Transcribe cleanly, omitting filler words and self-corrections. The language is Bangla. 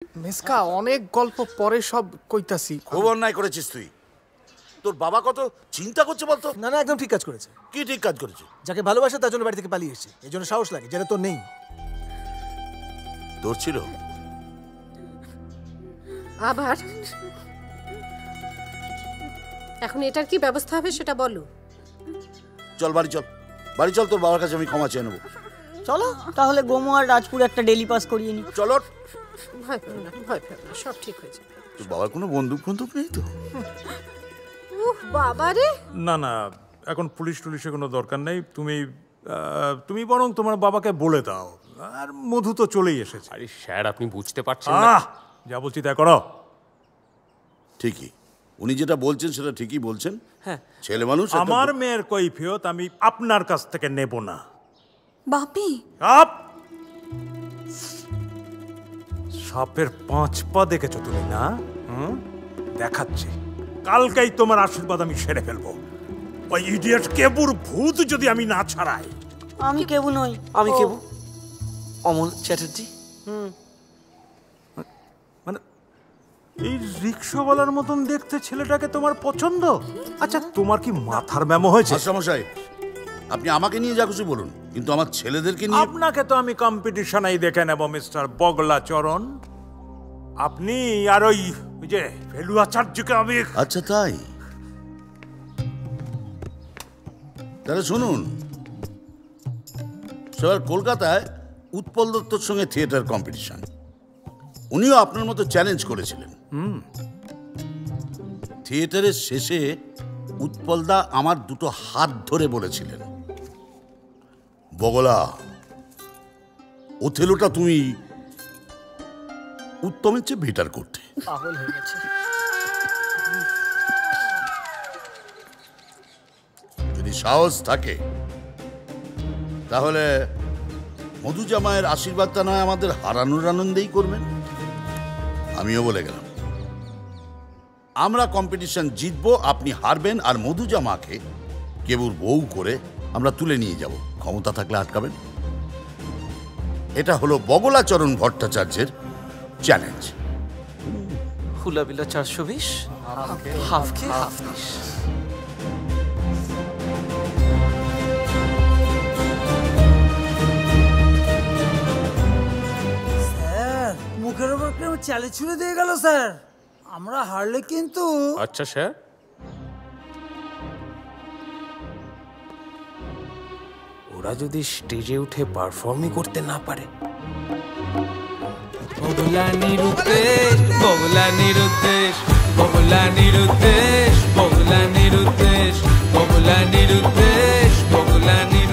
মেসকা অনেক গল্প পরে সব কইতাছি। খুব অন্যায় করেছিস তুই। তোর বাবা কত চিন্তা করছে বলতো? না না, একদম ঠিক কাজ করেছে। কি ঠিক কাজ করেছে? যাকে ভালোবাসে তার জন্য বাড়ি থেকে পালিয়ে এসেছে, এই জন্য সাহস লাগে, যেটা তোর নেই। তোর ছিল? আবার এখন এটার কি ব্যবস্থা হবে সেটা বলো। চল বাড়ি চল, বাড়ি চল, তোর বাবার কাছে আমি ক্ষমা চেয়ে নেবো। চলো তাহলে গোমো আর রাজপুর একটা ডেলি পাস করিয়ে নি। চলো। ভয় পেও না, ভয় পেও না, সব ঠিক হয়ে যাবে। তোর বাবার কোনো বন্দুক নেই তো? বাবা রে, না না, এখন পুলিশ টুলিশের কোনো দরকার নেই। তুমি বরং তোমার বাবাকে বলে দাও। আর মধু তো চলেই এসেছে। আরে স্যার, আপনি বুঝতে পারছেন না। যা বলছি তাই করো। ঠিকই, উনি যেটা বলছেন সেটা ঠিকই বলছেন। হ্যাঁ, ছেলে মানুষ। আমার মেয়ের কৈফিয়ত আমি আপনার কাছ থেকে নেব না। বাপি, সাপের 5 পা দেখেছো তুমি না? দেখাচ্ছি, কালকেই তোমার আশীর্বাদ আমি সেরে ফেলবো। ওই ইডিয়েট কেবুর ভূত যদি আমি না ছাড়াই। আমি কেবু নই। আমি কেবু, অমল চ্যাটার্জি। মানে এই রিক্সাওয়ালার মতন দেখতে ছেলেটাকে তোমার পছন্দ? আচ্ছা, তোমার কি মাথার ব্যামো হয়েছে? মশাই, আপনি আমাকে নিয়ে যা খুশি বলুন, কিন্তু আমার ছেলেদেরকে নিয়ে। আপনাকে তো আমি কম্পিটিশনেই দেখে নেব মিস্টার বগলা চরণ। আপনি আর ওই যে ফেলুয়াচার্যকে আমি। আচ্ছা তাই, তাহলে শুনুন, স্যার কলকাতায় উৎপল দত্তর সঙ্গে থিয়েটার কম্পিটিশন, উনিও আপনার মতো চ্যালেঞ্জ করেছিলেন। থিয়েটারের শেষে উৎপলদা আমার দুটো হাত ধরে বলেছিলেন, বগলা, ওথেলোটা তুমি উত্তমের চেয়ে বেটার করতে। পাগল হয়ে গেছে। যদি সাহস থাকে তাহলে মধু জামাইয়ের আশীর্বাদটা নয় আমাদের হারানোর আনন্দেই করবেন। আমিও বলে গেলাম, আমরা কম্পিটিশন জিতবো, আপনি হারবেন, আর মধু জামাকে কেবুর বউ করে আমরা তুলে নিয়ে যাব। ক্ষমতা থাকলে আটকাবেন। এটা হলো বগলাচরণ ভট্টাচার্যের চ্যালেঞ্জ। হুলাবিলা 420, হাফকে হাফনিস। স্যার, মুখের উপর কেউ চালে ছুড়ে দিয়ে গেল স্যার। আমরা হারলে কিন্তু। আচ্ছা স্যার, ওরা যদি স্টেজে উঠে পারফর্মই করতে না পারে? বগলা নিরুদ্দেশ, বগলা নিরুদ্দেশ, বগলা নিরুদ্দেশ, বগলা নিরুদ্দেশ, বগলা নিরুদ্দেশ, বগলা নিরুদ্দেশ।